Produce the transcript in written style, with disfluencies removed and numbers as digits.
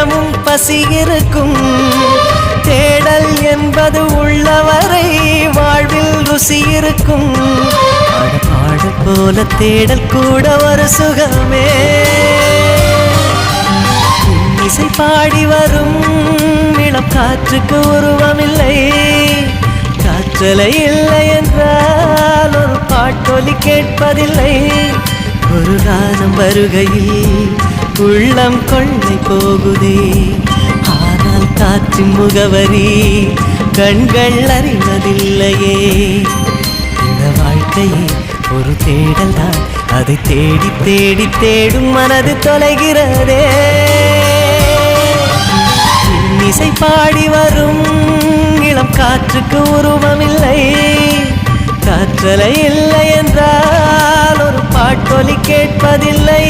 தினமும் பசி இருக்கும். தேடல் என்பது உள்ளவரை வாழ்வில் ருசி இருக்கும். பாட போல தேடல் கூட ஒரு சுகமே. இசை பாடி வரும் இளம் காற்றுக்கு உருவமில்லை. காற்றலை இல்லை என்றால் ஒரு பாட்டொலி கேட்பதில்லை. ஒரு கானம் வருகையில் உள்ளம் கொள்ளை போகுதே. ஆனால் காற்றின் முகவரி கண்கள் அறிவதில்லையே. இந்த வாழ்க்கையே ஒரு தேடல் தான். அதை தேடி தேடி தேடும் மனது தொலைகிறதே. இசை பாடி வரும் இளம் காற்றுக்கு உருவமில்லை. காற்றலை இல்லை என்றால் ஒரு பாட்டொலி கேட்பதில்லை.